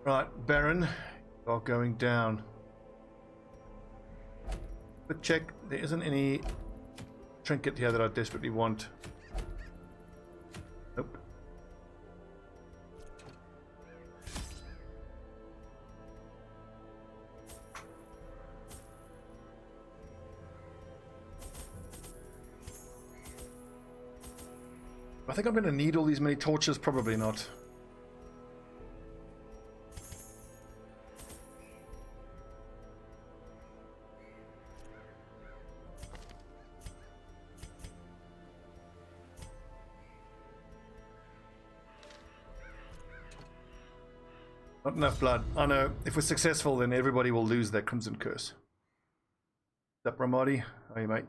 Right, Baron, you're going down. But check, there isn't any trinket here that I desperately want. Nope. I think I'm going to need all these many torches, probably not. Not enough blood. I know. If we're successful, then everybody will lose their Crimson Curse. What's up, Ramadi? How are you, mate?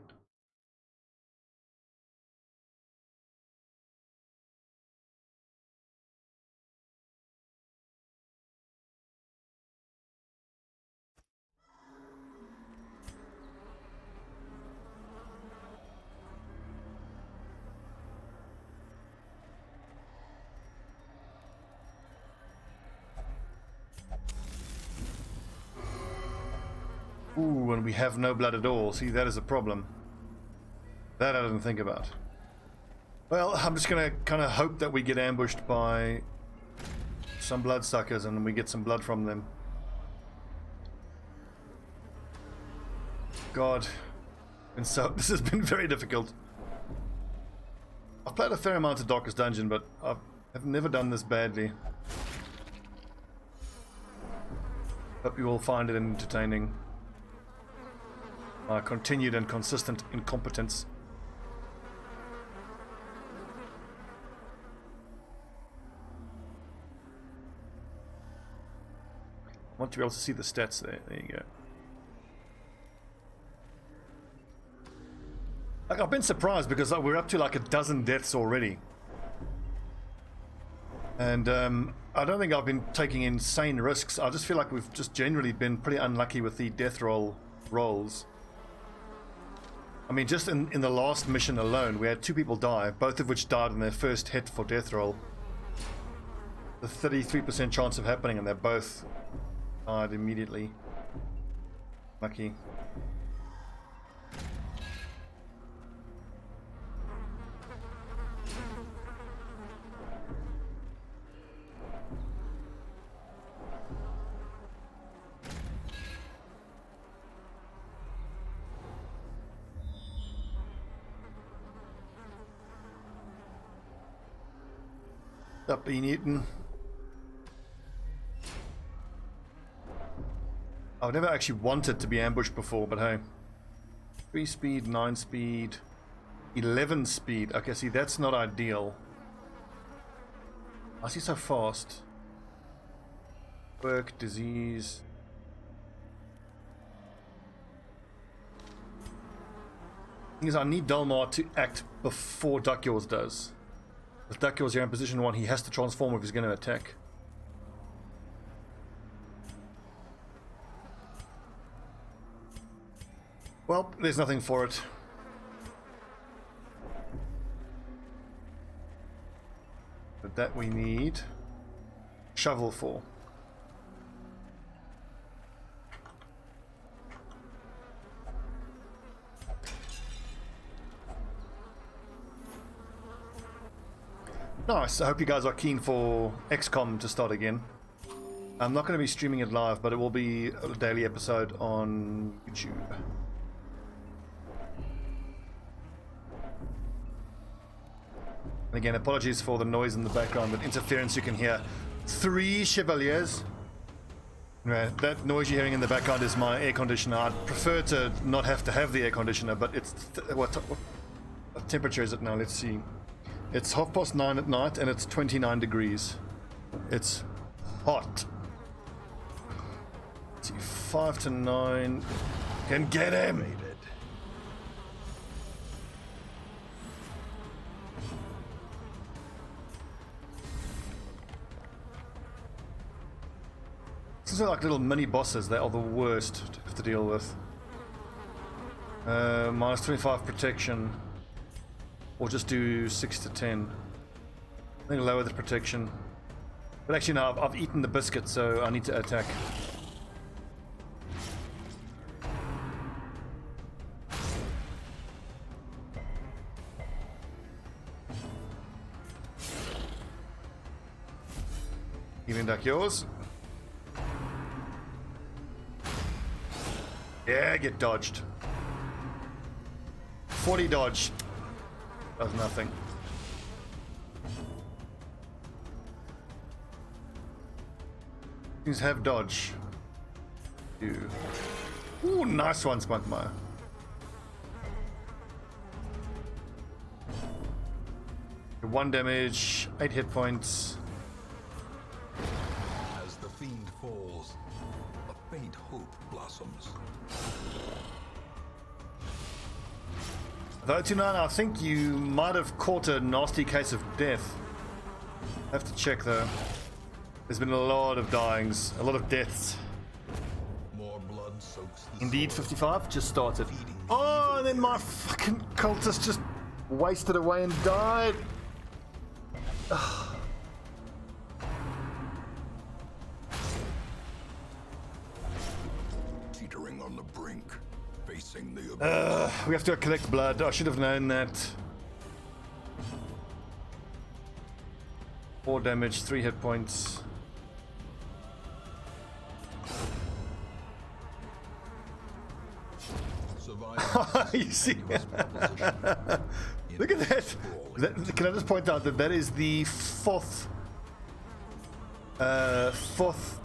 Ooh, and we have no blood at all. See, that is a problem. That I didn't think about. Well, I'm just gonna kind of hope that we get ambushed by some bloodsuckers and we get some blood from them. God. And so, this has been very difficult. I've played a fair amount of Darkest Dungeon, but I've never done this badly. Hope you all find it entertaining. My continued and consistent incompetence. I want to be able to see the stats there. There you go. Like, I've been surprised because we're up to like a dozen deaths already. And I don't think I've been taking insane risks. I just feel like we've just generally been pretty unlucky with the death rolls. I mean, just in the last mission alone, we had 2 people die, both of which died in their first hit for death roll. The 33% chance of happening, and they both died immediately. Lucky. Up E. Newton. I've never actually wanted to be ambushed before, but hey. 3 speed, 9 speed, 11 speed. Okay, see, that's not ideal. I see so fast. Quirk, disease. The thing is, I need Dalmar to act before Duck Yours does. If Duck Yours here in position 1, he has to transform if he's going to attack. Well, there's nothing for it. But that we need shovel for. Nice. I hope you guys are keen for XCOM to start again. I'm not going to be streaming it live, but it will be a daily episode on YouTube. And again, apologies for the noise in the background, but interference you can hear. 3 Chevaliers. Right, that noise you're hearing in the background is my air conditioner. I'd prefer to not have to have the air conditioner, but it's... what temperature is it now? Let's see. It's 9:30 at night and it's 29 degrees. It's hot. Let's see, 5 to 9. Can get him! These are like little mini bosses. They are the worst to have to deal with. Minus 25 protection. Or just do 6 to 10. I think lower the protection. But actually, no, I've eaten the biscuit, so I need to attack. Healing duck yours. Yeah, get dodged. 40 dodge. Does nothing. Things have dodge. Ooh, nice one, Spunkmeyer. One damage, 8 hit points. As the fiend falls, a faint hope blossoms. 39, I think you might have caught a nasty case of death. Have to check though. There's been a lot of dyings, a lot of deaths. More blood soaks the Indeed, soil. 55 just started. Oh, and then my fucking cultist just wasted away and died. Teetering on the brink, facing the abyss. We have to collect blood. I should have known that. 4 damage, 3 hit points. You see? Look at that. Can I just point out that that is the fourth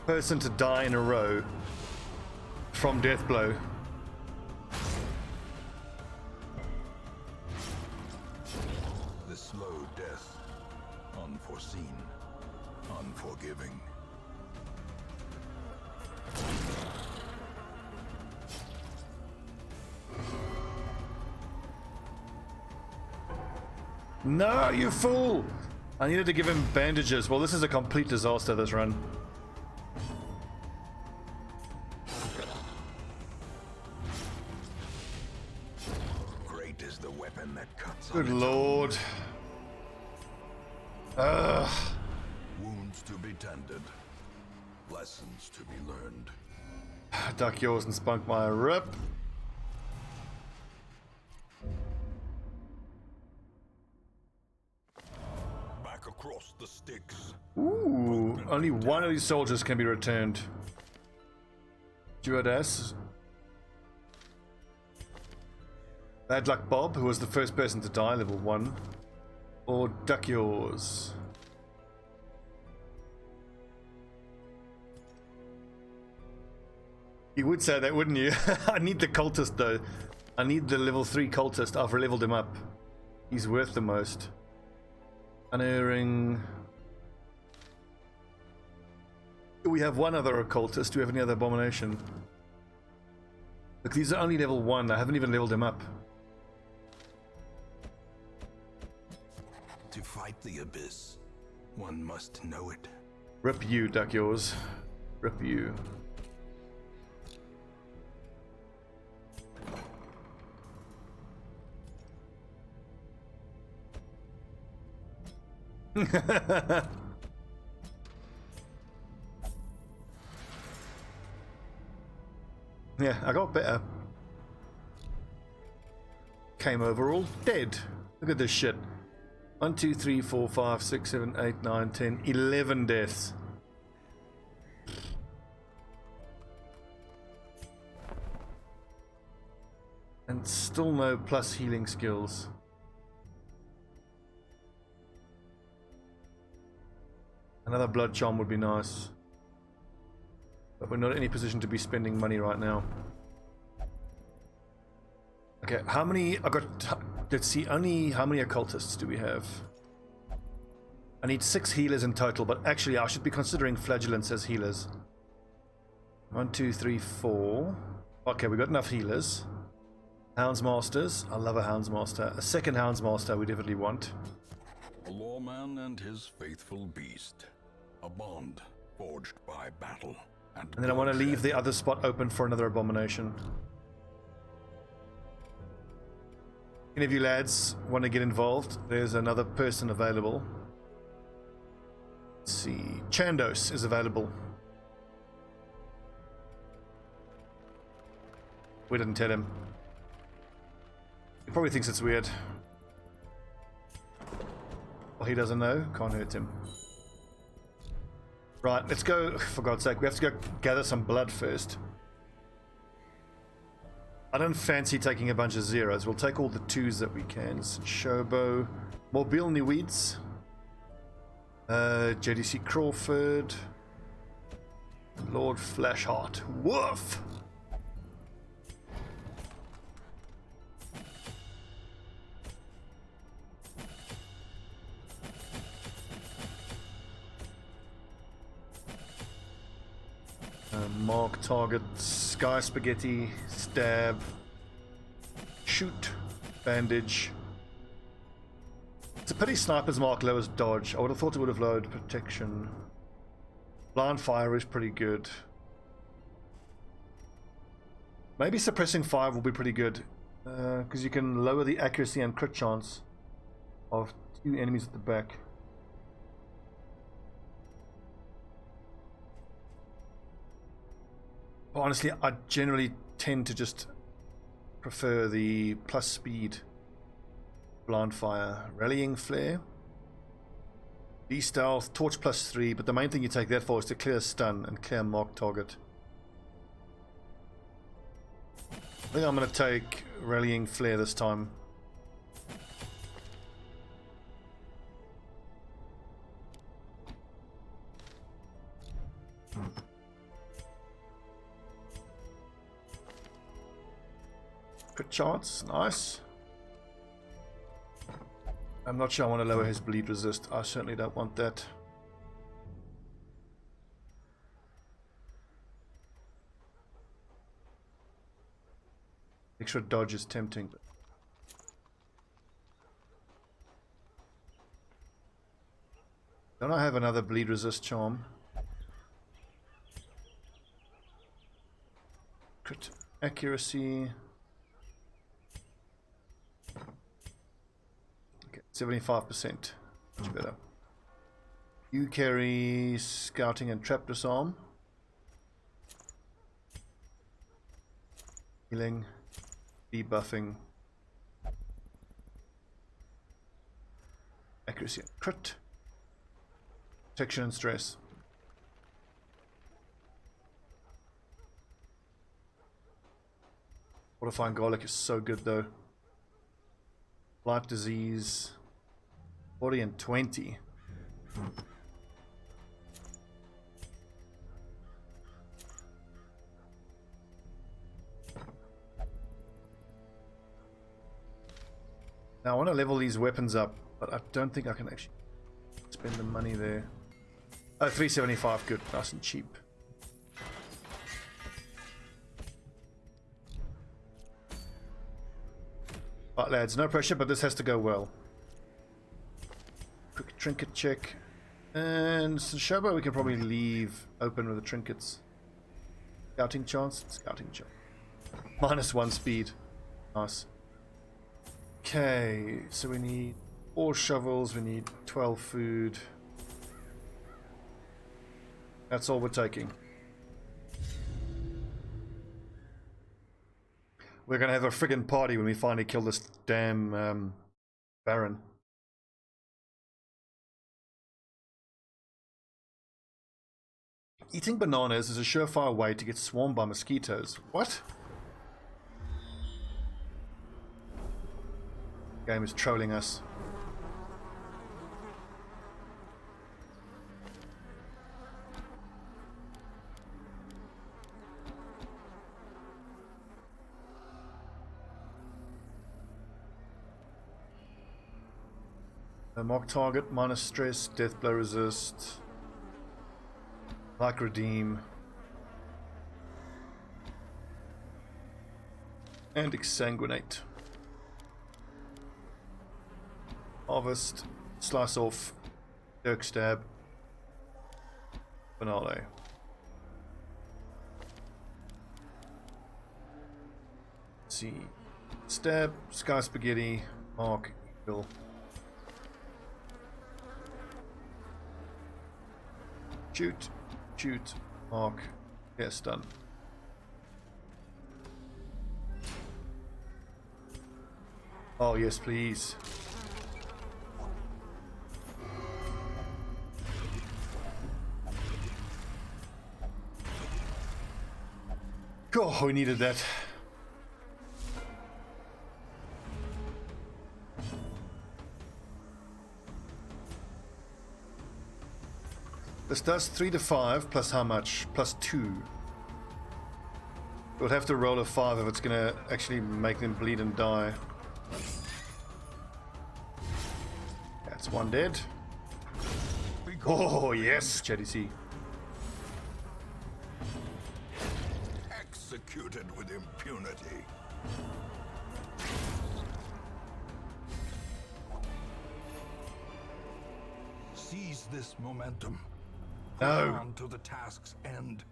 person to die in a row from death blow. The slow death, unforeseen, unforgiving. No, you fool! I needed to give him bandages. Well, this is a complete disaster, this run. Great is the weapon that cuts. Good on its lord. Ugh. wounds to be tended, lessons to be learned. Duck yours and Spunkmeyer rip. Back across the sticks. Ooh, only one of these soldiers can be returned. Duodas. Bad Luck Bob, who was the first person to die, level 1. Or Duck yours. You would say that, wouldn't you? I need the cultist though. I need the level 3 cultist. I've leveled him up. He's worth the most. Unerring. We have one other occultist. Do we have any other abomination? Look, these are only level 1. I haven't even leveled him up. To fight the abyss, one must know it. Rip you, Duck yours. Rip you. Yeah, I got better. Came over all dead. Look at this shit. 1, 2, 3, 4, 5, 6, 7, 8, 9, 10, 11 deaths. And still no plus healing skills. Another blood charm would be nice. But we're not in any position to be spending money right now. Okay, how many... I got... Let's see, only how many occultists do we have? I need 6 healers in total, but actually I should be considering flagellants as healers. 1, 2, 3, 4. Okay, we got enough healers. Houndsmasters. I love a Houndsmaster. A second Houndsmaster we definitely want. A lawman and his faithful beast. A bond forged by battle. And And then I want to leave bloodshed. the other spot open for another abomination. Any of you lads want to get involved? There's another person available. Let's see. Chandos is available. We didn't tell him. He probably thinks it's weird. Well, he doesn't know. Can't hurt him. Right, let's go. For God's sake, we have to go gather some blood first. I don't fancy taking a bunch of zeros. We'll take all the twos that we can. Shobo. Mobile Weeds. JDC Crawford. Lord Flashheart. Woof! Mark, target, sky spaghetti, stab, shoot, bandage. It's a pity sniper's mark lowers dodge. I would have thought it would have lowered protection. Blind fire is pretty good. Maybe suppressing fire will be pretty good, because you can lower the accuracy and crit chance of 2 enemies at the back. Honestly, I generally tend to just prefer the plus speed blind fire. Rallying flare, de-stealth, torch +3, but the main thing you take that for is to clear stun and clear mark target. I think I'm going to take rallying flare this time. Crit chance, nice. I'm not sure I want to lower his bleed resist. I certainly don't want that. Extra dodge is tempting. Don't I have another bleed resist charm? Crit accuracy. 75%. Much better. You carry scouting and trap disarm. Healing. Debuffing. Accuracy and crit. Protection and stress. Fortifying garlic is so good though. Blight disease. 40 and 20. Now I want to level these weapons up, but I don't think I can actually spend the money there. Oh, 375, good, nice and cheap. Right lads, no pressure, but this has to go well. Quick trinket check. And Shobo we can probably leave open with the trinkets. Scouting chance? Scouting chance. -1 speed. Nice. Okay, so we need 4 shovels, we need 12 food. That's all we're taking. We're gonna have a friggin' party when we finally kill this damn Baron. Eating bananas is a surefire way to get swarmed by mosquitoes. What? Game is trolling us. Mark target, minus stress, death blow resist. Like redeem. And exsanguinate. Harvest, slice off, dirk stab, finale. Let's see. Stab, sky spaghetti, mark, kill. Shoot. Shoot. Mark. Yes, done. Oh, yes, please. Oh, we needed that. This does 3 to 5 plus how much? Plus 2. We'll have to roll a 5 if it's gonna actually make them bleed and die. That's one dead. Oh yes, JDC. Executed with impunity. Seize this momentum. No. On to the task's end.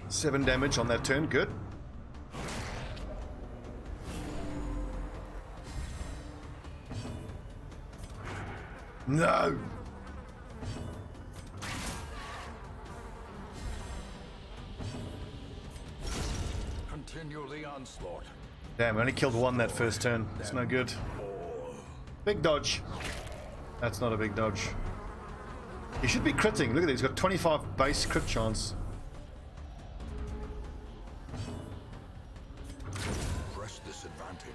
Seven damage on that turn, good. No! Continue the onslaught. Damn, I only killed one that first turn. It's no good. Big dodge. That's not a big dodge. He should be critting. Look at this. He's got 25 base crit chance. Press this advantage.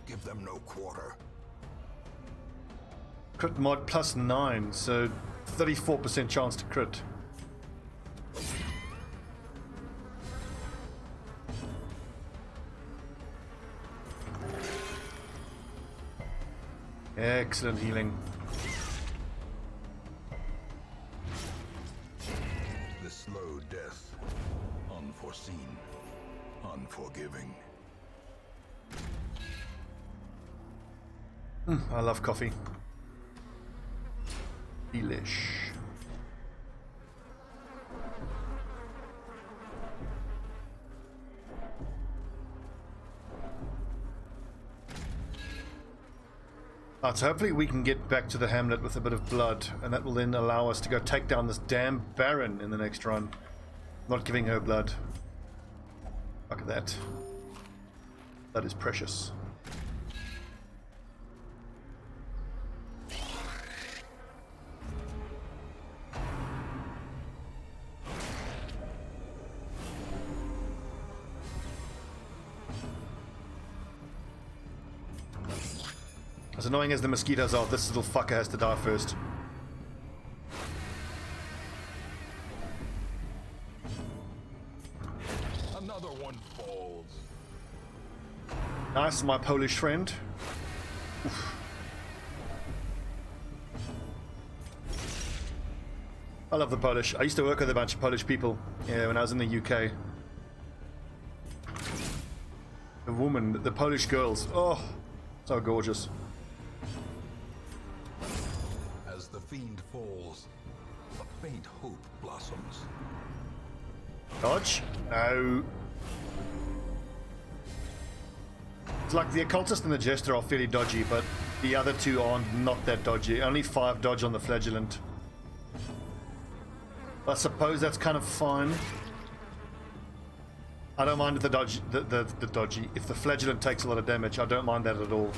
Give them no quarter. Crit mod plus 9, so 34% chance to crit. Excellent healing. The slow death. Unforeseen. Unforgiving. I love coffee. Delish. Alright, so hopefully we can get back to the Hamlet with a bit of blood, and that will then allow us to go take down this damn Baron in the next run. Not giving her blood. Look at that. That is precious. As annoying as the mosquitoes are, this little fucker has to die first. Another one falls. Nice, my Polish friend. Oof. I love the Polish. I used to work with a bunch of Polish people, yeah, when I was in the UK. The woman, the Polish girls, oh, so gorgeous. As the fiend falls, a faint hope blossoms. Dodge? No. It's like the occultist and the jester are fairly dodgy, but the other two are not that dodgy. Only 5 dodge on the flagellant. I suppose that's kind of fine. I don't mind if the dodge, the dodgy. If the flagellant takes a lot of damage, I don't mind that at all.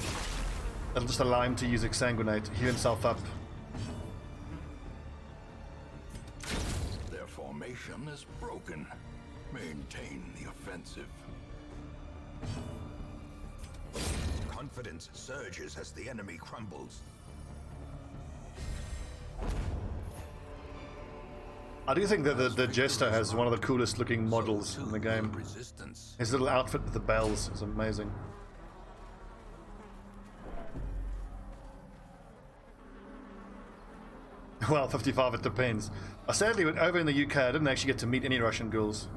It'll just allow him to use exsanguinate, heal himself up. Their formation is broken. Maintain the offensive. Confidence surges as the enemy crumbles. I do think that the jester has one of the coolest looking models in the game. His little outfit with the bells is amazing. Well, 55, it depends. Sadly, over in the UK, I didn't actually get to meet any Russian girls.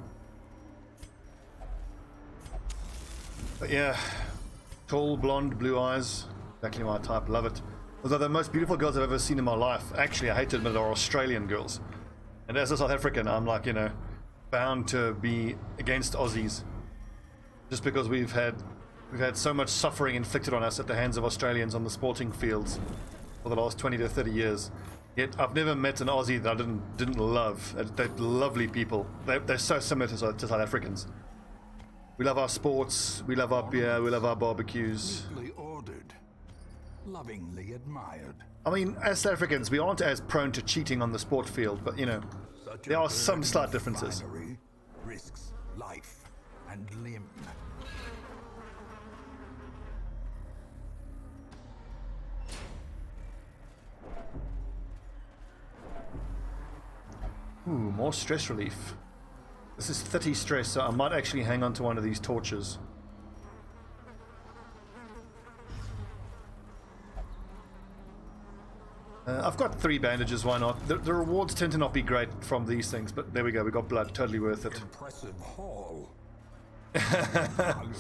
But yeah, tall, blonde, blue eyes, exactly my type, love it. Although the most beautiful girls I've ever seen in my life, actually I hate to admit, are Australian girls. And as a South African, I'm like, bound to be against Aussies. Just because we've had so much suffering inflicted on us at the hands of Australians on the sporting fields for the last 20 to 30 years. Yet I've never met an Aussie that I didn't love. They're lovely people. They're so similar to South Africans. We love our sports, we love our beer, we love our barbecues. Neatly ordered, lovingly admired. I mean, as South Africans, we aren't as prone to cheating on the sport field, but Such there a are some burden slight of differences. finery risks life and limb. Ooh, more stress relief. This is 30 stress, so I might actually hang on to one of these torches. I've got 3 bandages, why not? The rewards tend to not be great from these things, but there we go, we got blood, totally worth it. Impressive haul. Blood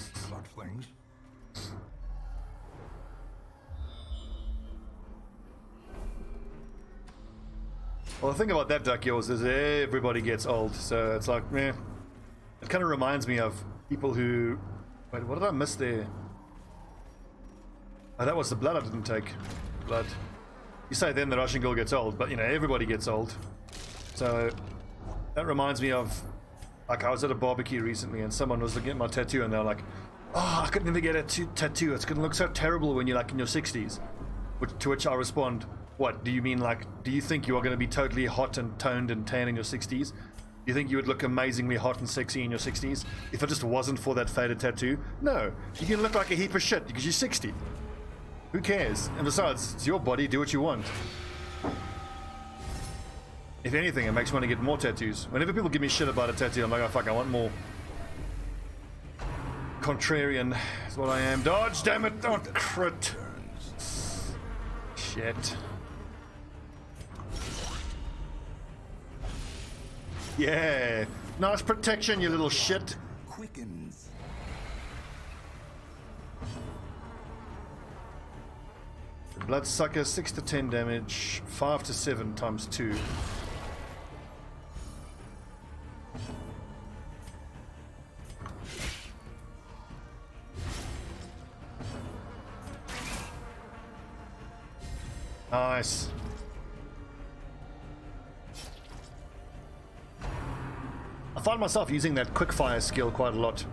flings. Well, the thing about that duck yours is everybody gets old, so it's like, meh. It kind of reminds me of people who... Wait, what did I miss there? Oh, that was the blood I didn't take. Blood. You say then the Russian girl gets old, but everybody gets old. So that reminds me of, like, I was at a barbecue recently and someone was looking at my tattoo and they're like, oh, I could never get a tattoo. It's going to look so terrible when you're like in your 60s. To which I respond, what, do you mean, like, do you think you are going to be totally hot and toned and tan in your 60s? Do you think you would look amazingly hot and sexy in your 60s if it just wasn't for that faded tattoo? No, you can look like a heap of shit because you're 60. Who cares? And besides, it's your body, do what you want. If anything, it makes me want to get more tattoos. Whenever people give me shit about a tattoo, I'm like, oh fuck, I want more. Contrarian is what I am. Dodge, damn it! Don't crit! Shit. Yeah! Nice protection, you little shit! Quickens. Bloodsucker, 6 to 10 damage, 5 to 7 times 2. Nice. I find myself using that quickfire skill quite a lot.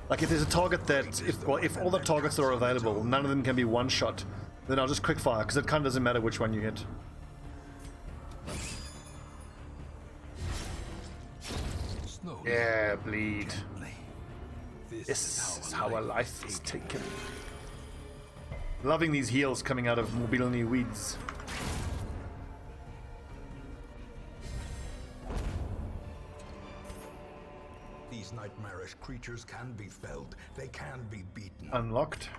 Like if there's a target that, if all the targets that are available, none of them can be one shot, then I'll just quickfire, because it kind of doesn't matter which one you hit. Yeah, bleed. This is how a life is taken. Loving these heals coming out of mobility weeds. These nightmarish creatures can be felled. They can be beaten. Unlocked.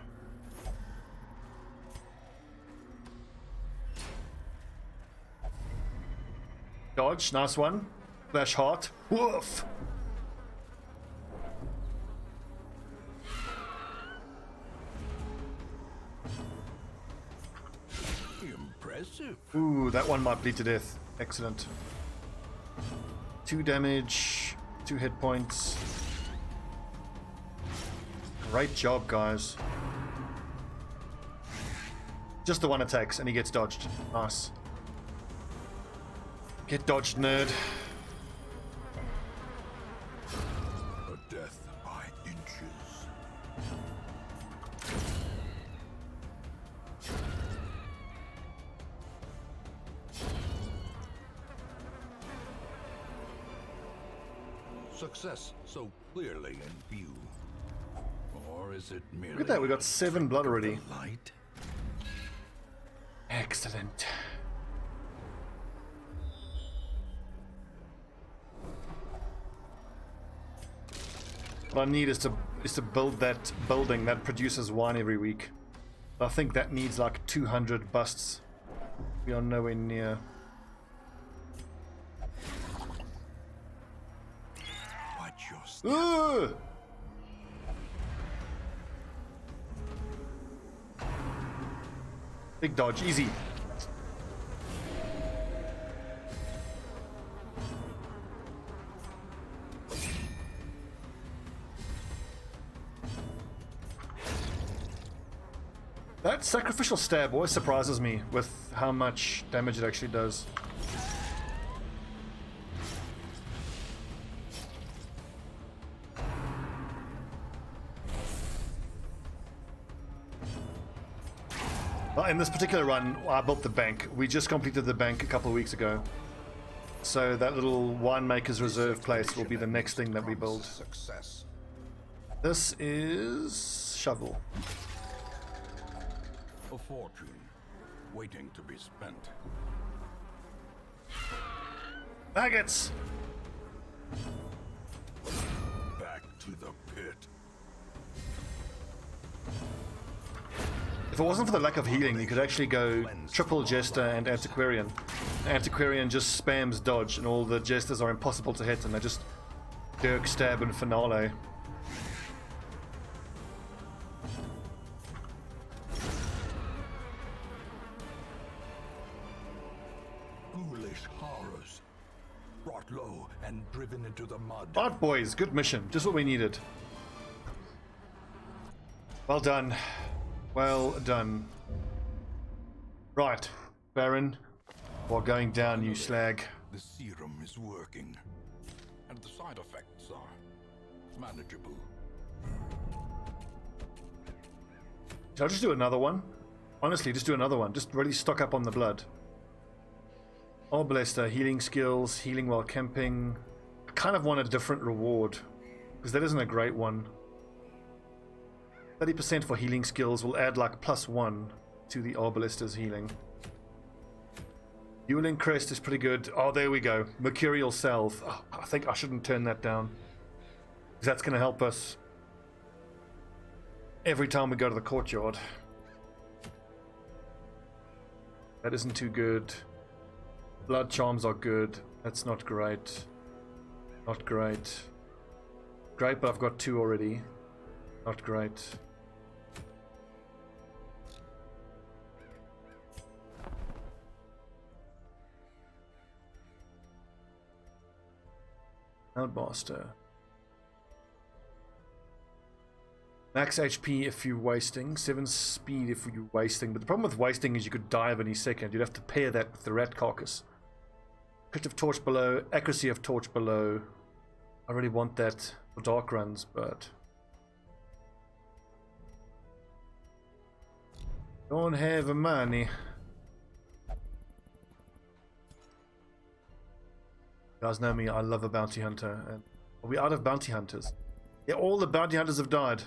Dodge, nice one. Flash heart. Woof! Impressive. Ooh, that one might bleed to death. Excellent. 2 damage, 2 hit points. Great job, guys. Just the one attacks and he gets dodged. Nice. Get dodged, nerd. A death by inches. Success so clearly in view. Or is it merely... Look at that, we got 7 blood already. light? Excellent. What I need is to build that building that produces wine every week. I think that needs like 200 busts. We are nowhere near. Watch your step. Ooh! Big dodge, easy. That sacrificial stab always surprises me with how much damage it actually does. Well, in this particular run, I built the bank. We just completed the bank a couple of weeks ago. So that little winemaker's reserve place will be the next thing that we build. Success. This is shovel. A fortune waiting to be spent. Maggots! Back to the pit. If it wasn't for the lack of healing, you could actually go triple Jester and Antiquarian. Antiquarian just spams dodge, and all the Jesters are impossible to hit, and they just dirk, stab, and finale. Ghoulish horrors. Brought low and driven into the mud. Alright, boys, good mission. Just what we needed. Well done. Well done. Right, Baron. We're going down, you slag. The serum is working, and the side effects are manageable. Shall I just do another one? Honestly, just do another one. Just really stock up on the blood. Orbalister, healing skills, healing while camping. I kind of want a different reward, because that isn't a great one. 30% for healing skills will add like +1 to the Arbalister's healing. Dueling Crest is pretty good. Oh, there we go. Mercurial Salve. Oh, I think I shouldn't turn that down, because that's going to help us every time we go to the Courtyard. That isn't too good. Blood Charms are good. That's not great. Not great. Great, but I've got 2 already. Not great. Outmaster. Max HP if you're wasting, 7 speed if you're wasting, but the problem with wasting is you could die of any second. You'd have to pair that with the rat carcass. Crit of torch below, accuracy of torch below. I really want that for dark runs, but don't have money. You guys know me, I love a bounty hunter. And are we out of bounty hunters? Yeah, all the bounty hunters have died.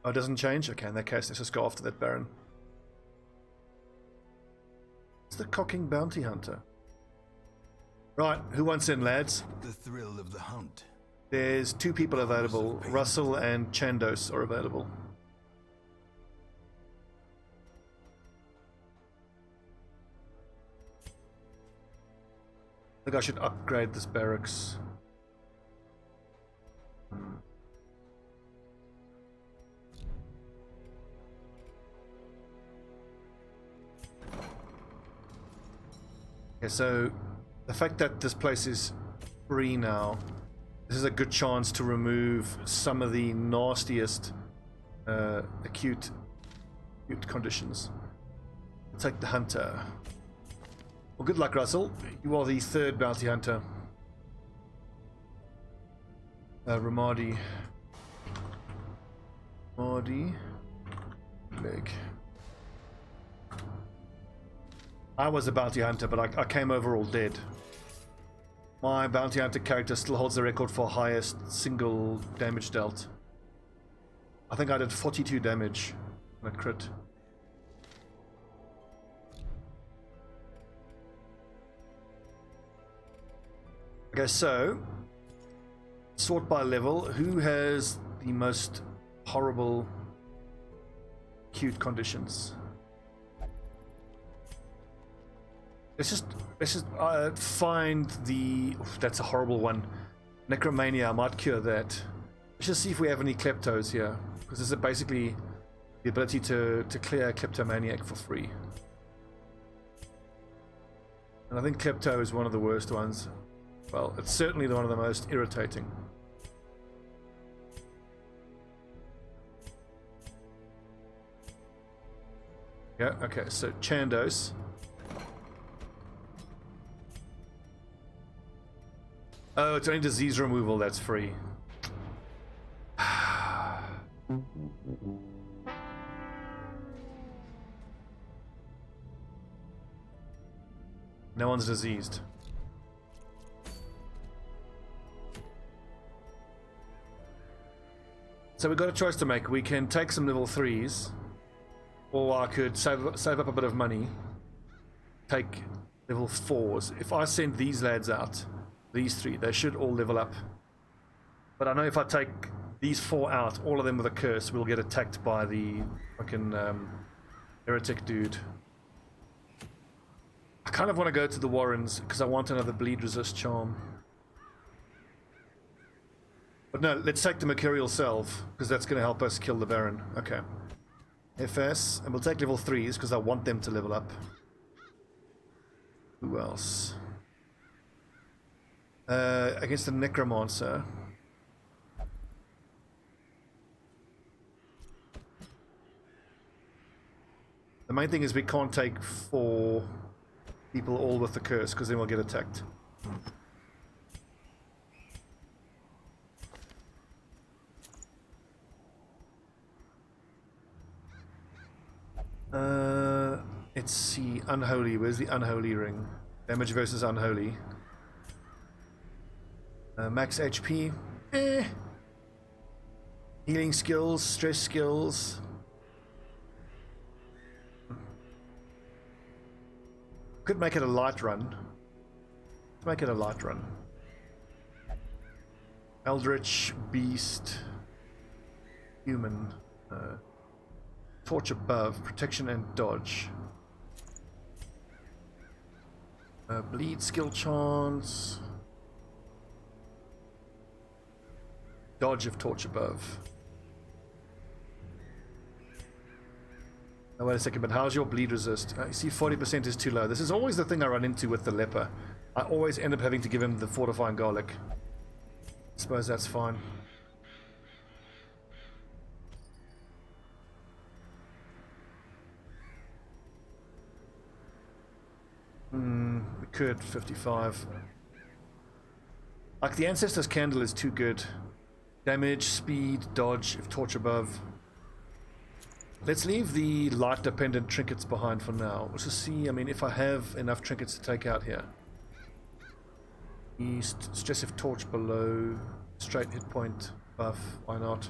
Oh, it doesn't change? Okay, in that case, let's just go after that Baron. It's the cocking bounty hunter. Right, who wants in, lads? The thrill of the hunt. There's 2 people available. Russell and Chandos are available. I think I should upgrade this barracks. Okay, so the fact that this place is free now, this is a good chance to remove some of the nastiest acute conditions. Take the hunter. Well, good luck, Russell. You are the 3rd bounty hunter. Ramadi. Leg. I was a bounty hunter, but I came over all dead. My bounty hunter character still holds the record for highest single damage dealt. I think I did 42 damage on a crit. Okay, so sort by level. Who has the most horrible acute conditions? Let's just find the... Oof, that's a horrible one. Necromania, I might cure that. Let's just see if we have any kleptos here, because this is basically the ability to clear a kleptomaniac for free. And I think klepto is one of the worst ones. Well, it's certainly one of the most irritating. Yeah, okay, so Chandos. Oh, it's only disease removal that's free. No one's diseased. So we've got a choice to make. We can take some level 3s, or I could save up a bit of money, take level 4s. If I send these lads out, these 3, they should all level up. But I know if I take these 4 out, all of them with a curse, we'll get attacked by the fucking heretic dude. I kind of want to go to the Warrens because I want another bleed resist charm. But no, let's take the Mercurial Salve because that's going to help us kill the Baron. Okay. FS, and we'll take level 3s because I want them to level up. Who else? Against the Necromancer. The main thing is we can't take 4 people all with the curse because then we'll get attacked. Let's see, Unholy. Where's the Unholy ring? Damage versus Unholy. Max HP. Healing skills, stress skills. Could make it a light run. Make it a light run. Eldritch, Beast, Human. Torch above, protection and dodge. Bleed skill chance. Dodge of torch above. Oh, wait a second, but how's your bleed resist? You see 40% is too low. This is always the thing I run into with the leper. I always end up having to give him the fortifying garlic. I suppose that's fine. We could 55. Like the Ancestor's Candle is too good. Damage, speed, dodge, if torch above. Let's leave the light dependent trinkets behind for now. Let's just see, I mean, if I have enough trinkets to take out here. East, stress if torch below, straight hit point buff, why not?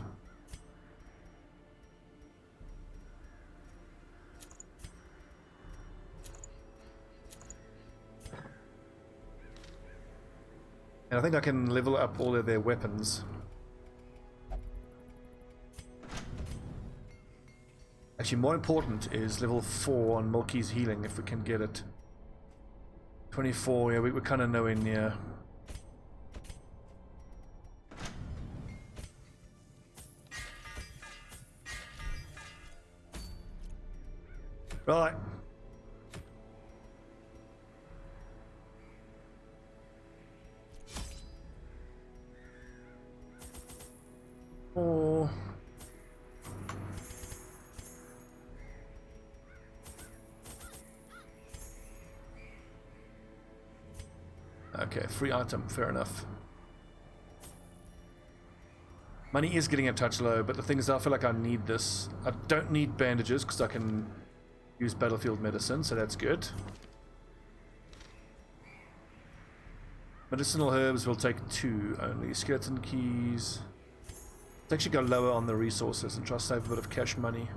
And I think I can level up all of their weapons. Actually, more important is level 4 on Milky's healing, if we can get it. 24, yeah, we're kind of nowhere near. Right. Oh. Okay, free item, fair enough. Money is getting a touch low, but the thing is I feel like I need this. I don't need bandages because I can use battlefield medicine, so that's good. Medicinal herbs will take 2 only. Skeleton keys. Let's actually go lower on the resources and try to save a bit of cash money.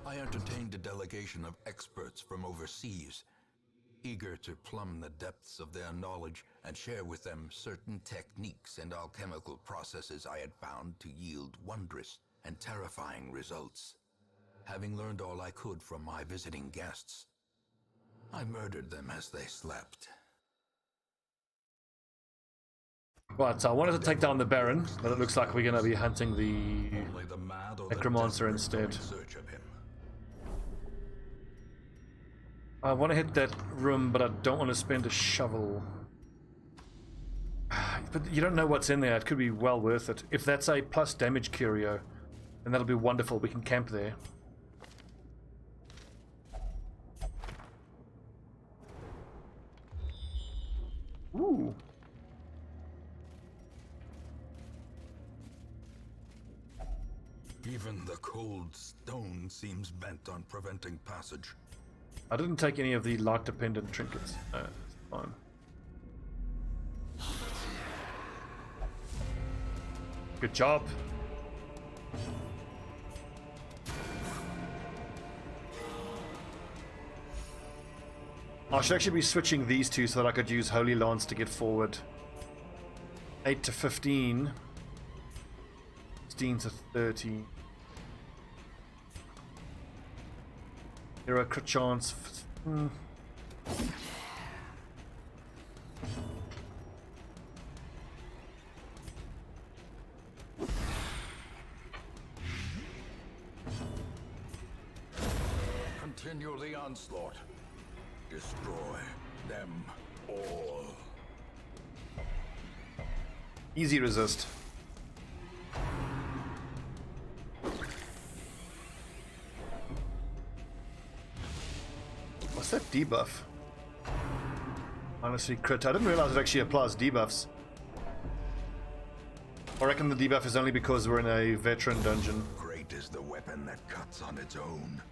I entertained a delegation of experts from overseas, eager to plumb the depths of their knowledge and share with them certain techniques and alchemical processes I had found to yield wondrous and terrifying results. Having learned all I could from my visiting guests, I murdered them as they slept. Right, so I wanted to take down the Baron, but it looks like we're going to be hunting the Only the mad or Necromancer the instead. in search of him. I want to hit that room, but I don't want to spend a shovel. But you don't know what's in there. It could be well worth it. If that's a plus damage curio, then that'll be wonderful. We can camp there. Ooh. Even the cold stone seems bent on preventing passage. I didn't take any of the light-dependent trinkets. No, it's fine. Good job. I should actually be switching these two so that I could use Holy Lance to get forward. 8 to 15. 16 to 30. Hero crit chance. Continue the onslaught. Destroy them all. Easy resist. What's that debuff? Honestly, crit. I didn't realize it actually applies debuffs. I reckon the debuff is only because we're in a veteran dungeon. Great is the weapon that cuts on its own.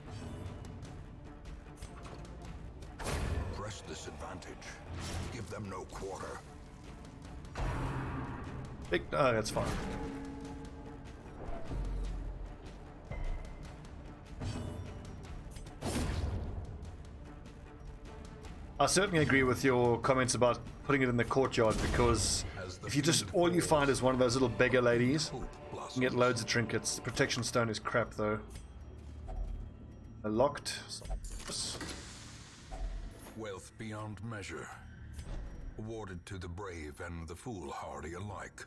Press this advantage. Give them no quarter. Oh, that's fine. I certainly agree with your comments about putting it in the courtyard, because if you just all you find is one of those little beggar ladies, you can get loads of trinkets. The protection stone is crap though. Locked. Wealth beyond measure, awarded to the brave and the foolhardy alike.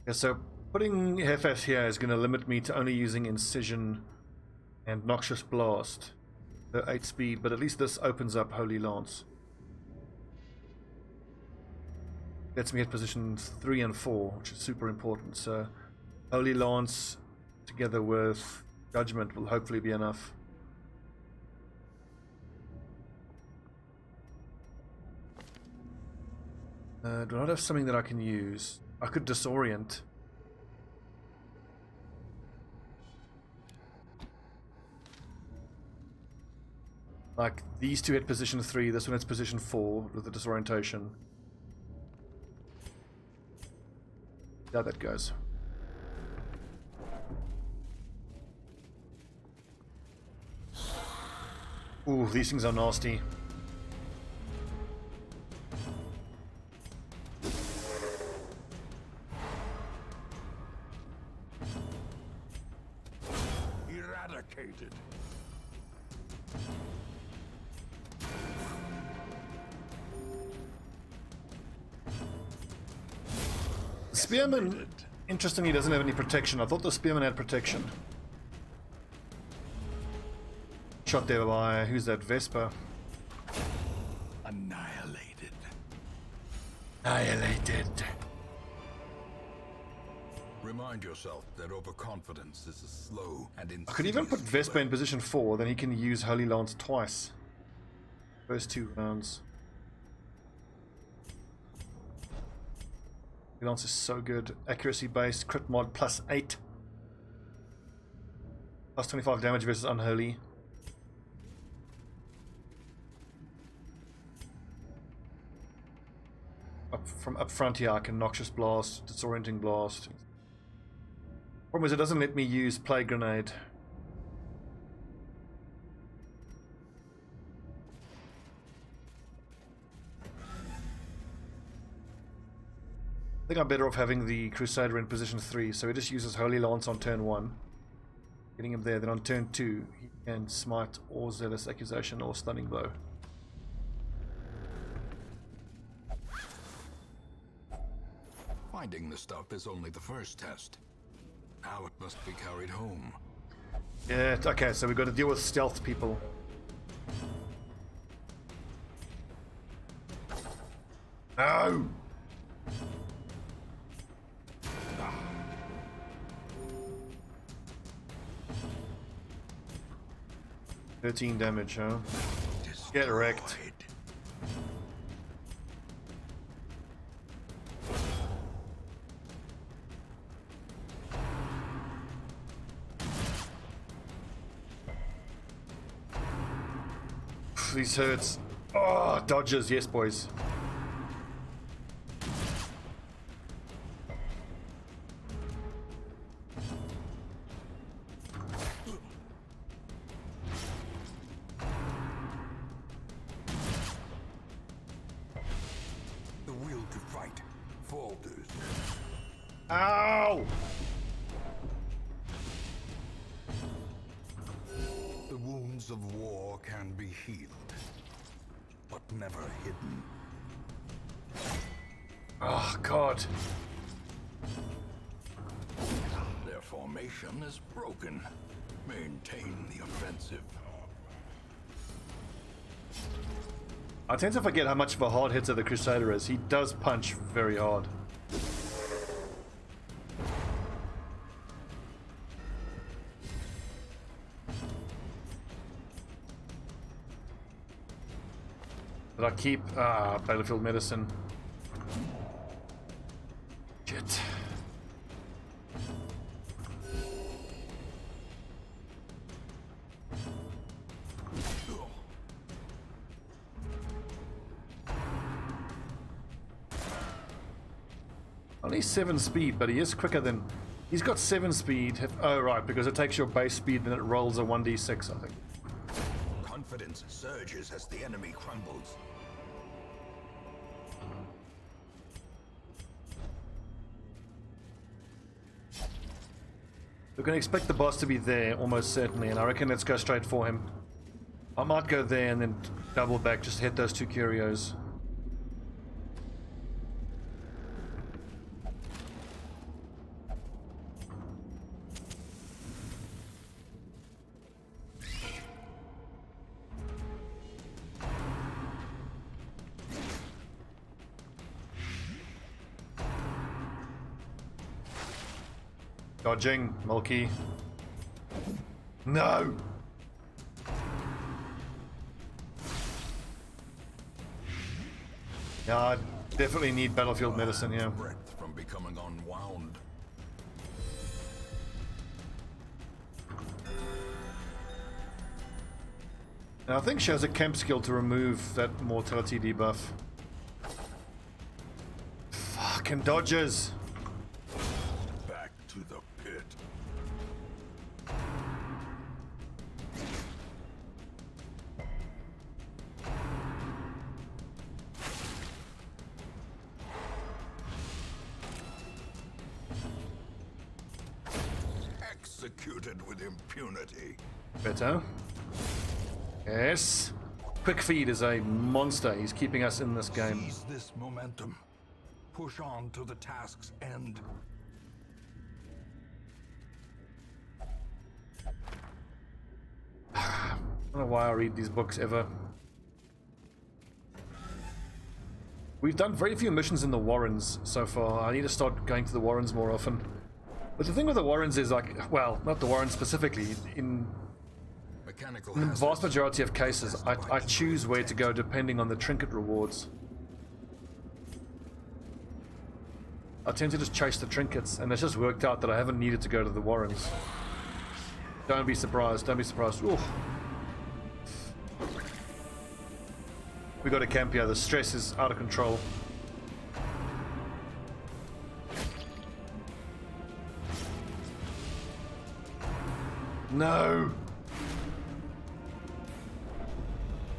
Yeah, so putting FS here is going to limit me to only using Incision and Noxious Blast. The 8 speed, but at least this opens up Holy Lance. Gets me at positions 3 and 4, which is super important. So Holy Lance together with Judgment will hopefully be enough. Do I not have something that I can use? I could disorient. Like these two hit position 3, this one hits position 4 with the disorientation. Yeah, that goes. Ooh, these things are nasty. Eradicated. Spearman, interestingly, doesn't have any protection. I thought the Spearman had protection. Shot there by, who's that, Vespa? Annihilated. Annihilated. Remind yourself that overconfidence is a slow and I could even put insidious Vespa in position 4, then he can use Holy Lance twice. First 2 rounds. Holy Lance is so good. Accuracy based, crit mod plus 8. Plus 25 damage versus Unholy. From up front here I can Noxious Blast, Disorienting Blast. Problem is it doesn't let me use Plague Grenade. I think I'm better off having the Crusader in position 3, so he just uses Holy Lance on turn 1. Getting him there, then on turn 2 he can Smite or Zealous Accusation or Stunning Blow. Finding the stuff is only the first test. Now it must be carried home. Yeah, okay, so we've got to deal with stealth people. No! 13 damage, huh? Get wrecked. These hurts. Oh, dodges, yes, boys. The will to fight falters. Ow! The wounds of war can be healed, but never hidden. Oh, God. Their formation is broken. Maintain the offensive. I tend to forget how much of a hard hitter the Crusader is. He does punch very hard. Did I keep battlefield medicine? Shit. Only 7 speed, but he is quicker than... He's got 7 speed. Oh, right, because it takes your base speed and it rolls a 1d6, I think. Confidence surges as the enemy crumbles. We can expect the boss to be there, almost certainly, and I reckon let's go straight for him. I might go there and then double back, just hit those 2 curios. Dodging, Mulkey. No! Yeah, I definitely need battlefield medicine here. Breath from becoming unwound. Now, I think she has a camp skill to remove that mortality debuff. Fucking dodges! Back to the pit. Executed with impunity. Better. Yes. Quick Feed is a monster. He's keeping us in this game. Seize this momentum. Push on to the task's end. I don't know why I read these books ever. We've done very few missions in the Warrens so far. I need to start going to the Warrens more often. But the thing with the Warrens is, like, well, not the Warrens specifically. In the vast majority of cases, I choose where to go depending on the trinket rewards. I tend to just chase the trinkets, and it's just worked out that I haven't needed to go to the Warrens. Don't be surprised, don't be surprised. Ooh. We got a camp here, the stress is out of control. No!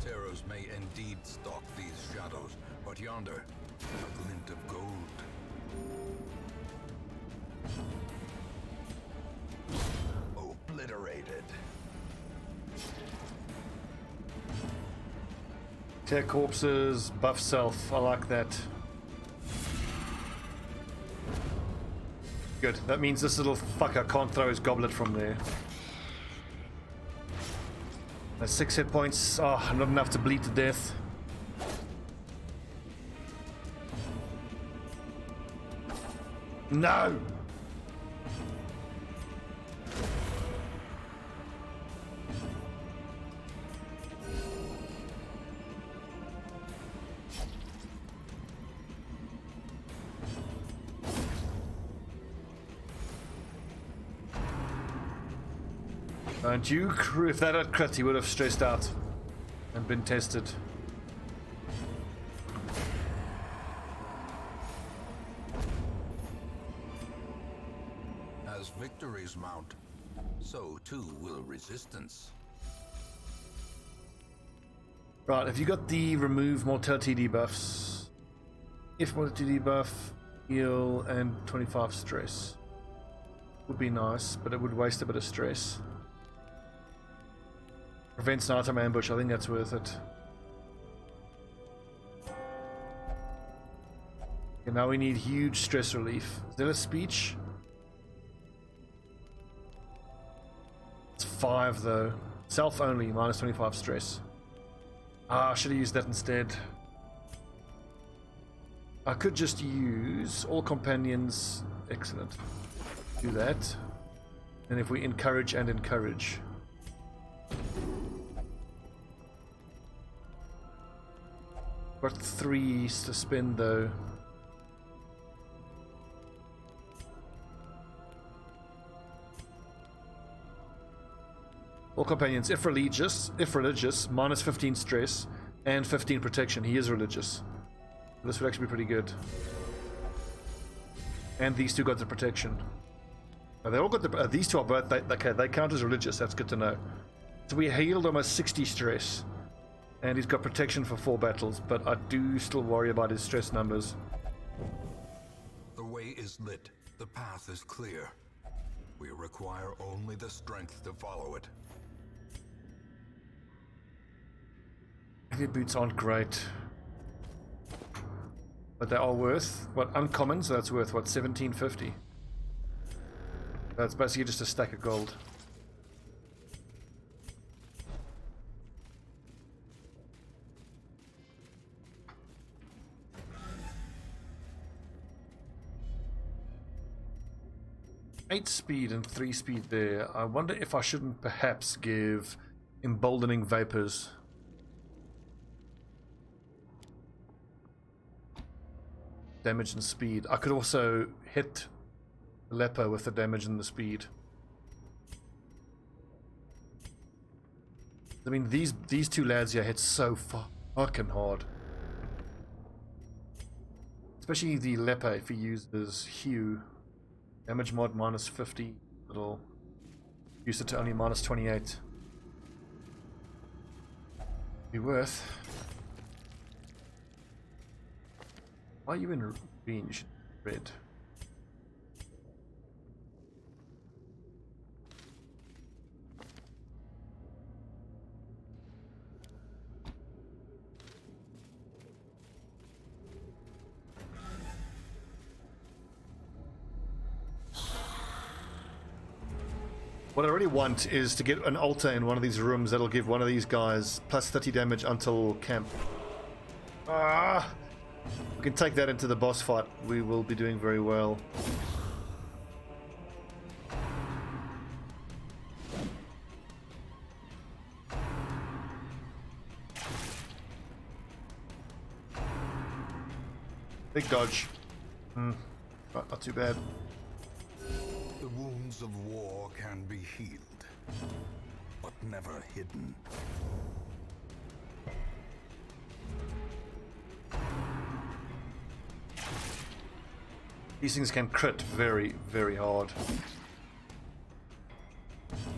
Terrors may indeed stalk these shadows, but yonder, a glint of gold. Obliterated. Tear corpses, buff self, I like that. Good, that means this little fucker can't throw his goblet from there. That's 6 hit points. Oh, not enough to bleed to death. No! And you, if that had crit, he would have stressed out and been tested. As victories mount, so too will resistance. Right, have you got the remove mortality debuffs? If mortality debuff, heal, and 25 stress. Would be nice, but it would waste a bit of stress. Prevents nighttime ambush, I think that's worth it. Okay, now we need huge stress relief. Is that a speech? It's 5 though. Self only, minus 25 stress. Ah, I should have used that instead. I could just use all companions. Excellent. Do that. And if we encourage and encourage. Got 3 to spend though. All companions, if religious, minus 15 stress and 15 protection. He is religious. This would actually be pretty good. And these two got the protection. Now they all got the. These two are both. Okay, they count as religious. That's good to know. So we healed almost 60 stress. And he's got protection for 4 battles, but I do still worry about his stress numbers. The way is lit. The path is clear. We require only the strength to follow it. Heavy boots aren't great. But they are worth, what, uncommon, so that's worth, what, 1750? That's basically just a stack of gold. Eight speed and 3 speed there. I wonder if I shouldn't perhaps give emboldening vapors. Damage and speed. I could also hit Leper with the damage and the speed. I mean, these two lads here hit so fucking hard. Especially the Leper if he uses Hue. Damage mod minus 50. It'll use it to only minus 28. Be worth. Why are you in range? Red. What I really want is to get an altar in one of these rooms that'll give one of these guys plus 30 damage until camp. Ah! We can take that into the boss fight. We will be doing very well. Big dodge. Not too bad. The wounds of war can be healed, but never hidden. These things can crit very, very hard.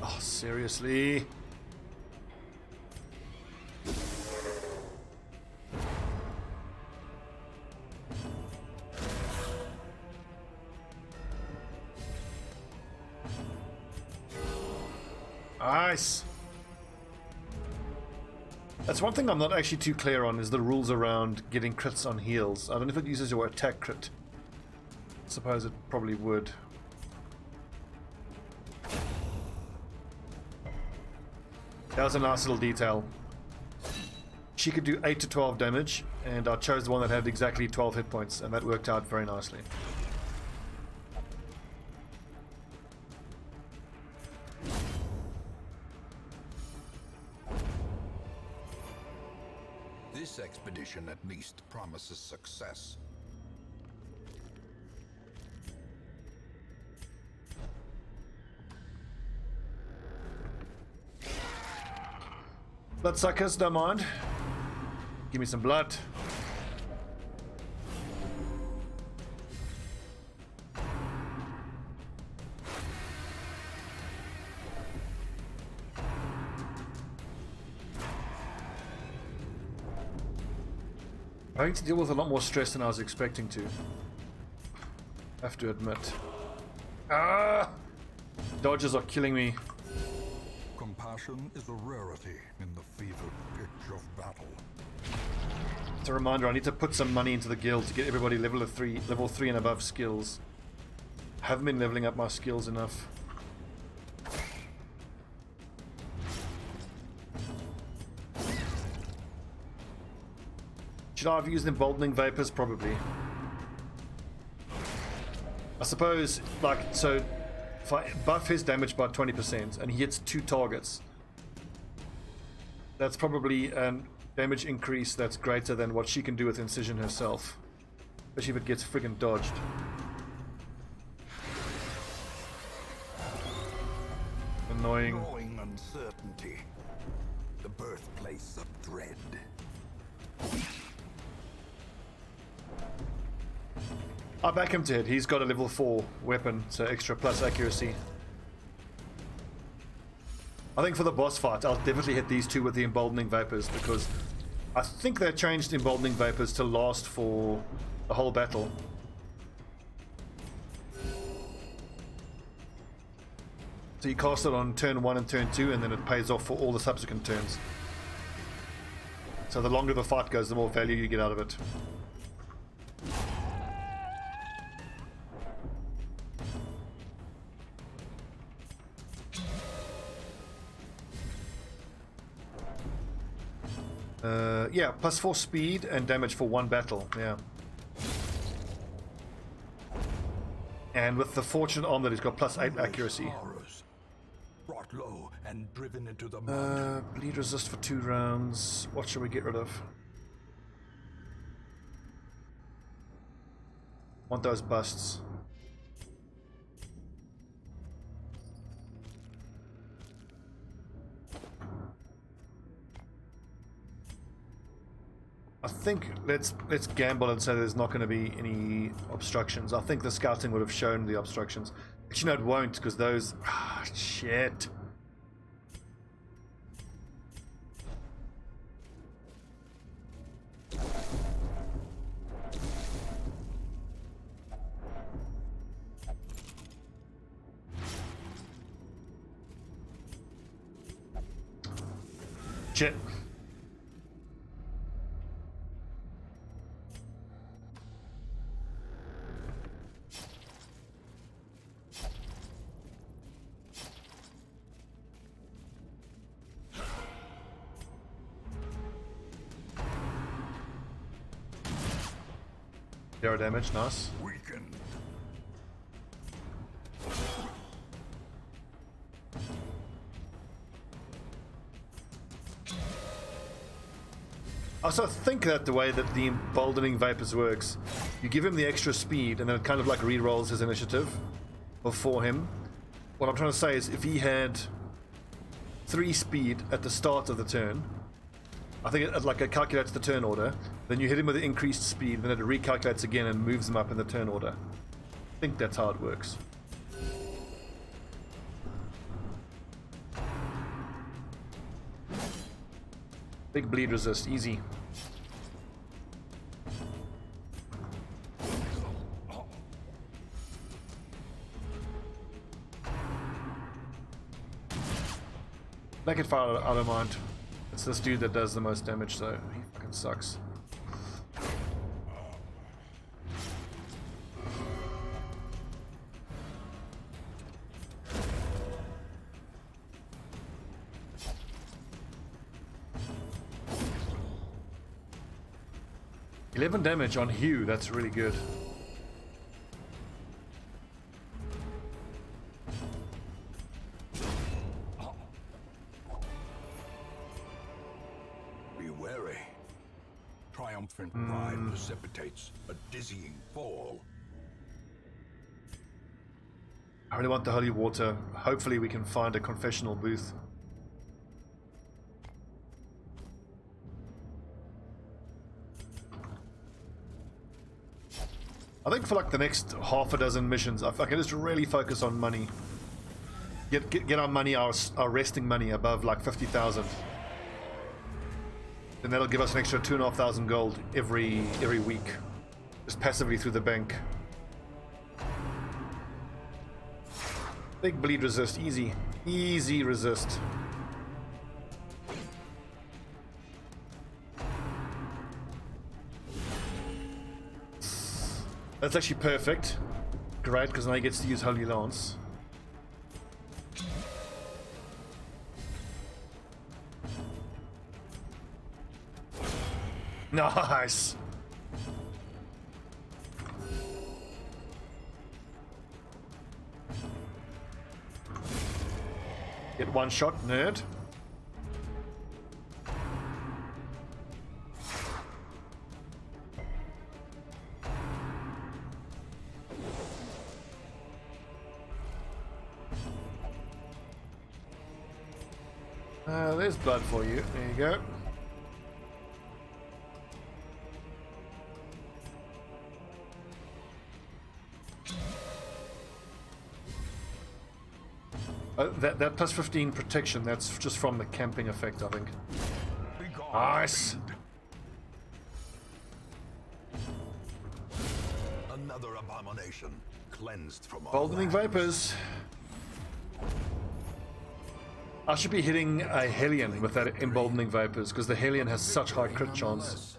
Oh, seriously? Nice. That's one thing I'm not actually too clear on, is the rules around getting crits on heals. I don't know if it uses your attack crit. I suppose it probably would. That was a nice little detail. She could do 8 to 12 damage, and I chose the one that had exactly 12 hit points, and that worked out very nicely. This expedition at least promises success. Bloodsuckers, don't mind. Give me some blood. I'm having to deal with a lot more stress than I was expecting to. Have to admit. Ah! Dodges are killing me. Compassion is a rarity in the fevered pitch of battle. It's a reminder, I need to put some money into the guild to get everybody level 3 and above skills. I haven't been leveling up my skills enough. Should I have used emboldening vapors? Probably. I suppose, like, so if I buff his damage by 20% and he hits 2 targets, that's probably an damage increase that's greater than what she can do with Incision herself. Especially if it gets friggin' dodged. Annoying. Gnawing uncertainty. The birthplace of dread. I back him to hit. He's got a level 4 weapon, so extra plus accuracy. I think for the boss fight, I'll definitely hit these two with the emboldening vapors, because I think they changed emboldening vapors to last for the whole battle. So you cast it on turn 1 and turn 2, and then it pays off for all the subsequent turns. So the longer the fight goes, the more value you get out of it. Yeah, plus 4 speed and damage for 1 battle, yeah. And with the fortune arm that he's got plus 8 accuracy. Horrors, brought low and driven into the mud. Bleed resist for 2 rounds. What should we get rid of? Want those busts. I think let's gamble and say there's not going to be any obstructions. I think the scouting would have shown the obstructions. Actually, no, it won't, because those... Ah, shit. Shit. Zero damage, nice. Weakened. I also think that the way that the emboldening vapors works, you give him the extra speed and then it kind of like re-rolls his initiative before him. What I'm trying to say is if he had 3 speed at the start of the turn, I think it calculates the turn order, then you hit him with the increased speed, then it recalculates again and moves him up in the turn order. I think that's how it works. Big bleed resist, easy. Naked fire, I don't mind. It's this dude that does the most damage, so he fucking sucks. $11 damage on Hugh, that's really good. Be wary. triumphant pride precipitates a dizzying fall. I really want the holy water. Hopefully we can find a confessional booth. I think for like the next half a dozen missions, I can just really focus on money. Get our money, our resting money above like 50,000. Then that'll give us an extra 2,500 gold every week, just passively through the bank. Big bleed resist, easy resist. That's actually perfect. Great, because now he gets to use Holy Lance. Nice! Get one shot, nerd. There's blood for you. There you go. That plus 15 protection, that's just from the camping effect, I think. Nice! Another abomination, cleansed from all Emboldening Vapors. I should be hitting a Hellion with that Emboldening Vapors, because the Hellion has such high crit chance.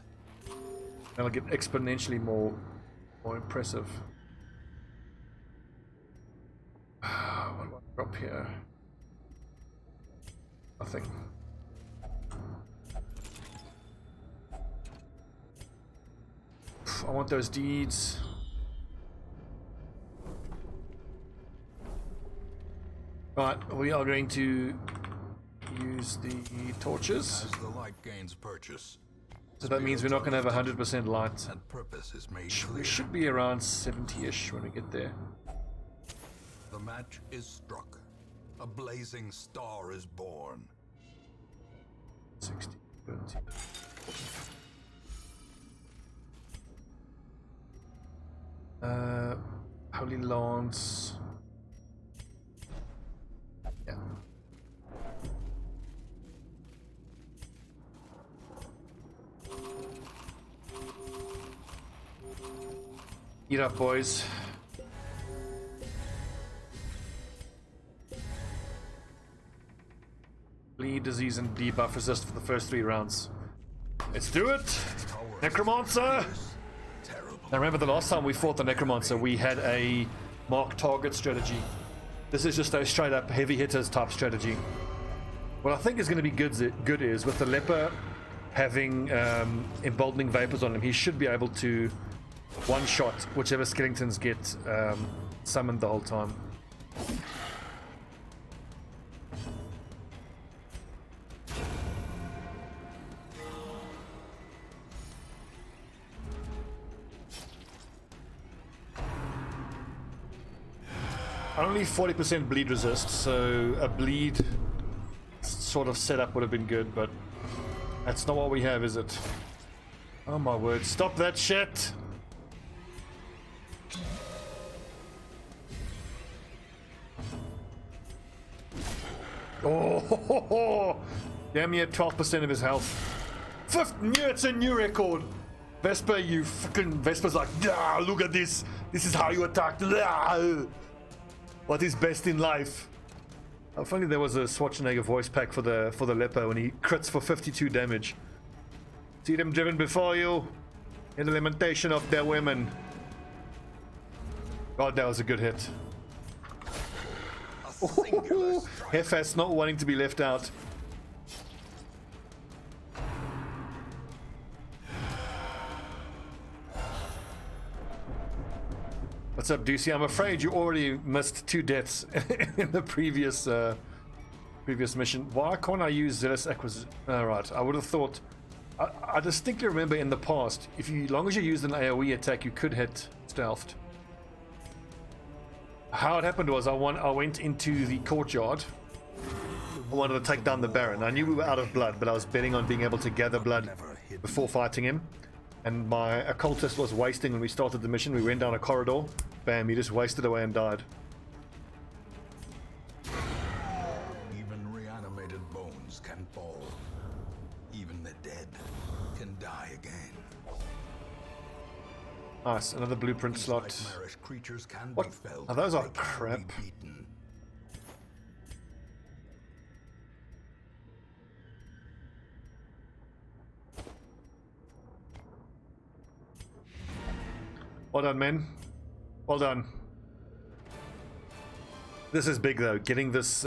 And it'll get exponentially more impressive. What do I drop here? Nothing. I want those deeds. Right, we are going to use the torches. As the light gains purchase, So that means we're not going to have 100% light. and purpose is made We clear. should be around 70-ish when we get there. The match is struck. A blazing star is born. 60, 70. Holy Lance. Yeah. Eat up, boys. Bleed, disease, and debuff resist for the first 3 rounds. Let's do it! Necromancer! Now remember the last time we fought the Necromancer, we had a mark target strategy. This is just a straight up heavy hitters type strategy. What I think is going to be good is with the leper having emboldening vapors on him, he should be able to one-shot whichever skeletons get summoned the whole time. Only 40% bleed resist, so a bleed sort of setup would have been good, but that's not what we have, is it? Oh my word, stop that shit! Oh, damn, he had 12% of his health. It's a new record. Vesper, you fucking Vesper's like, ah, look at this. This is how you attack. Ah. What is best in life? If only there was a Schwarzenegger voice pack for the leper when he crits for 52 damage. See them driven before you in the lamentation of their women. God, that was a good hit. Hefast not wanting to be left out. What's up, Deucey? I'm afraid you already missed 2 deaths in the previous mission. Why can't I use Zealous Acquisition? Alright, I would have thought... I distinctly remember in the past, long as you used an AoE attack, you could hit stealthed. How it happened was I went into the courtyard. I wanted to take down the Baron. I knew we were out of blood, but I was betting on being able to gather blood before fighting him. And my occultist was wasting when we started the mission. We went down a corridor. Bam, he just wasted away and died. Even reanimated bones can fall. Even the dead can die again. Nice, another blueprint slot. Nightmarish creatures can What? be felt, Oh, those are they can crap. be beaten. Well done, men. Well done. This is big, though. Getting this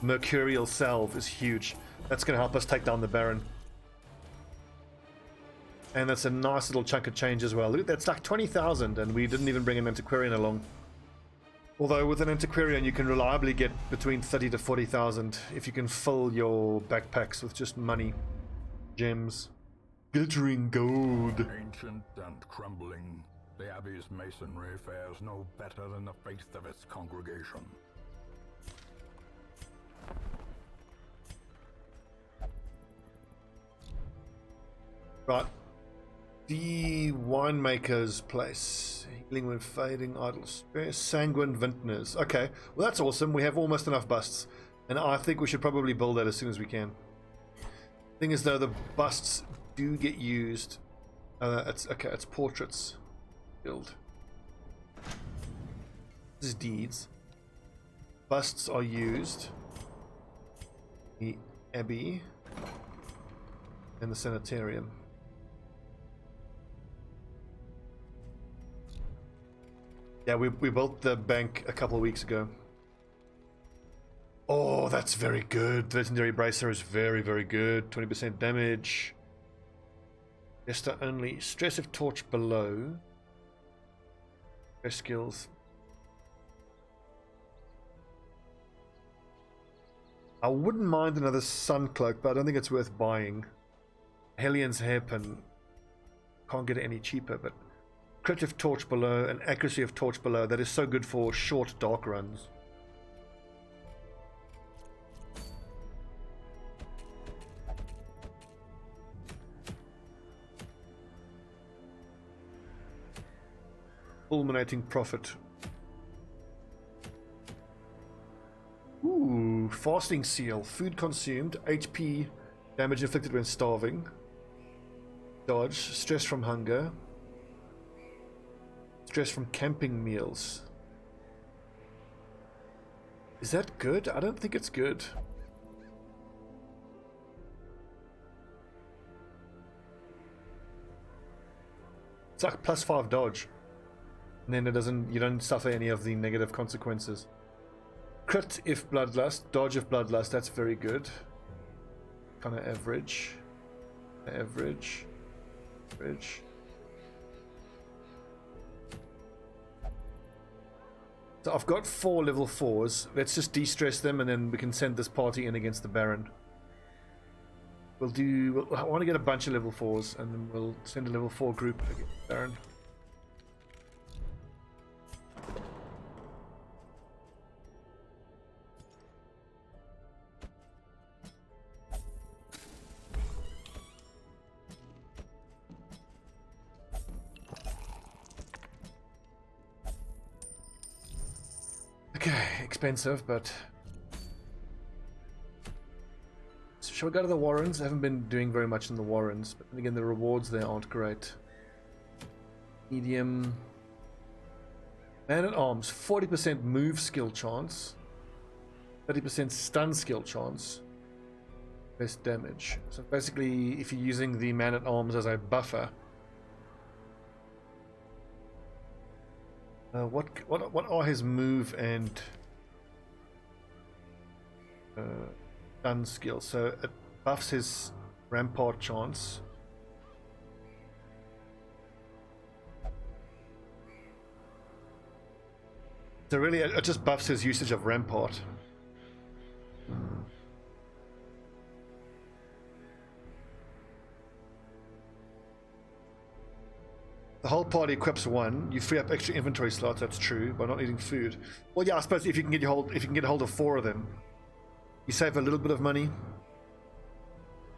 mercurial salve is huge. That's going to help us take down the Baron. And that's a nice little chunk of change as well. Look, that's like 20,000, and we didn't even bring an antiquarian along. Although with an antiquarian, you can reliably get between 30 to 40,000 if you can fill your backpacks with just money, gems, glittering gold. Ancient and crumbling, the Abbey's masonry fares no better than the faith of its congregation. Right. The winemaker's place. Healing when fading, idle stress, sanguine vintners. Okay, well that's awesome. We have almost enough busts. And I think we should probably build that as soon as we can. Thing is though, the busts do get used. It's portraits. Build. This is deeds. Busts are used. The Abbey. And the sanitarium. Yeah, we built the bank a couple of weeks ago. Oh, that's very good. The legendary bracer is very, very good. 20% damage. Jester only. Stress if torch below. Stress skills. I wouldn't mind another sun cloak, but I don't think it's worth buying. Helion's hairpin. Can't get it any cheaper, but crit of torch below and accuracy of torch below. That is so good for short dark runs. Fulminating profit. Ooh, fasting seal. Food consumed. HP damage inflicted when starving. Dodge. Stress from hunger. Stress from camping meals. Is that good? I don't think it's good. It's like +5 dodge. And then you don't suffer any of the negative consequences. Crit if bloodlust, dodge if bloodlust, that's very good. Kind of average. Average. So I've got 4 level 4s. Let's just de-stress them and then we can send this party in against the Baron. I want to get a bunch of level 4s and then we'll send a level 4 group against the Baron. Okay, expensive, but... So shall we go to the Warrens? I haven't been doing very much in the Warrens, but then again the rewards there aren't great. Medium... Man at Arms, 40% move skill chance. 30% stun skill chance. Best damage. So basically, if you're using the Man at Arms as a buffer... What are his move and stun skills? So it buffs his rampart chance. So really, it just buffs his usage of rampart. The whole party equips 1. You free up extra inventory slots. That's true, by not eating food. Well, yeah, I suppose if you can get a hold of 4 of them, you save a little bit of money.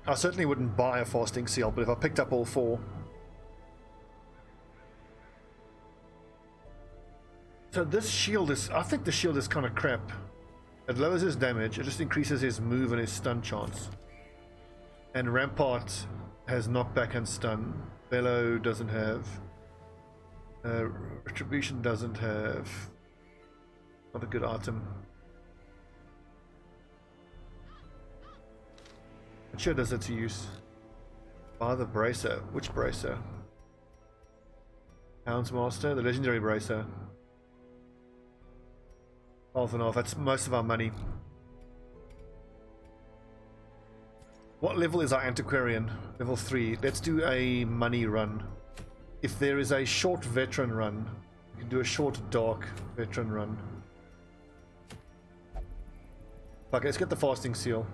I certainly wouldn't buy a fasting seal, but if I picked up all 4. So this shield is, I think the shield is kind of crap. It lowers his damage, it just increases his move and his stun chance. And Rampart has knockback and stun. Bellow doesn't have. Retribution doesn't have. Not a good item. What sure does its use? Buy the bracer. Which bracer? Houndsmaster, the legendary bracer. 12.5, that's most of our money. What level is our antiquarian? Level 3. Let's do a money run. If there is a short veteran run, you can do a short dark veteran run. Okay, let's get the fasting seal.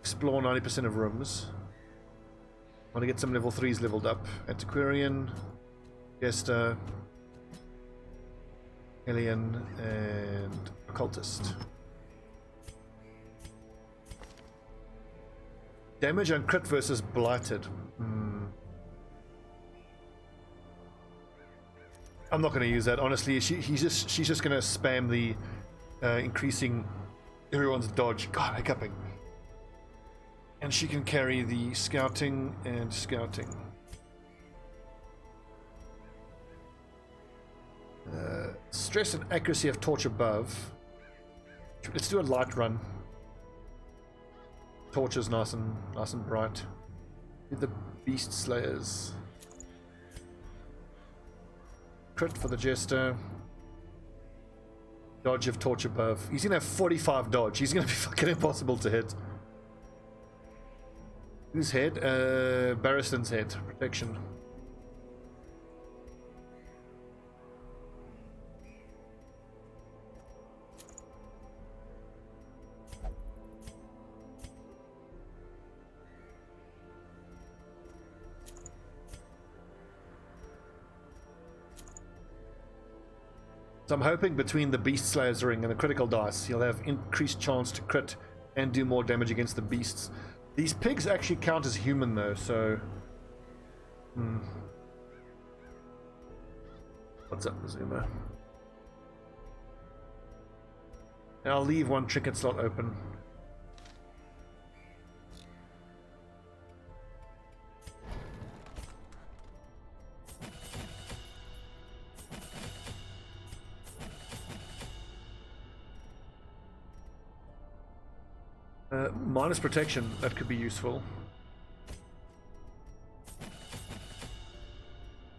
Explore 90% of rooms. I want to get some level 3s leveled up. Antiquarian, Jester, Alien, and Occultist. Damage and crit versus blighted. I'm not going to use that, honestly. She's just going to spam the increasing everyone's dodge. God, hiccuping. And she can carry the scouting and scouting. Stress and accuracy of torch above. Let's do a light run. Torch is nice and bright. Do the beast slayers. Crit for the jester. Dodge of torch above. He's gonna have 45 dodge. He's gonna be fucking impossible to hit. Whose head? Barristan's head. Protection. So I'm hoping between the Beast Slayer's ring and the critical dice, he'll have increased chance to crit and do more damage against the beasts. These pigs actually count as human though, so... What's up, Mazuma? And I'll leave one trinket slot open. Minus protection, that could be useful.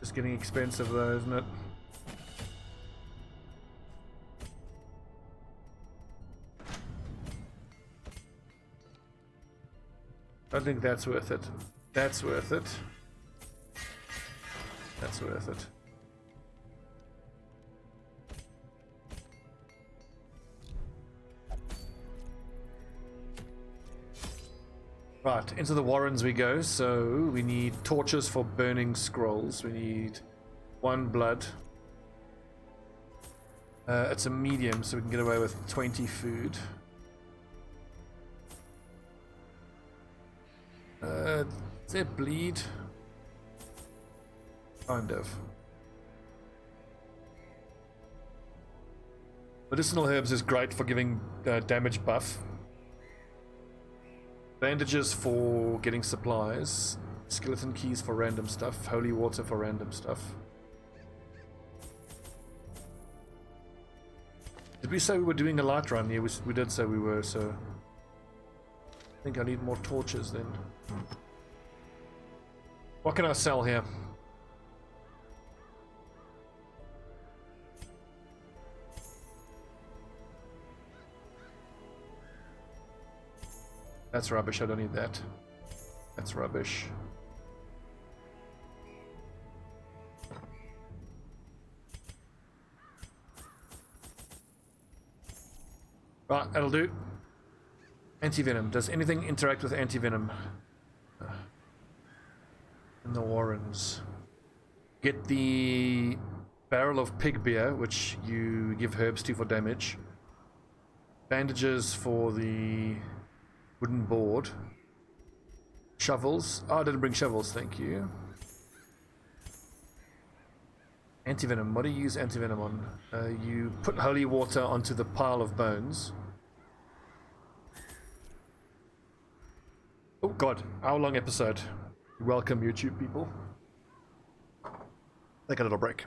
Just getting expensive though, isn't it? I think that's worth it. That's worth it. That's worth it. Right, into the warrens we go. So we need torches for burning scrolls. We need 1 blood. It's a medium, so we can get away with 20 food. Is there bleed? Kind of. Medicinal herbs is great for giving damage buff. Bandages for getting supplies. Skeleton keys for random stuff. Holy water for random stuff. Did we say we were doing a light run? Yeah, we did say we were, so... I think I need more torches then. What can I sell here? That's rubbish, I don't need that. That's rubbish. Right, that'll do. Anti-venom. Does anything interact with anti-venom? In the warrens. Get the barrel of pig beer, which you give herbs to for damage. Bandages for the wooden board. Shovels. Oh, I didn't bring shovels, thank you. Antivenom. What do you use antivenom on? You put holy water onto the pile of bones. Oh god, hour-long episode. Welcome, YouTube people. Take a little break.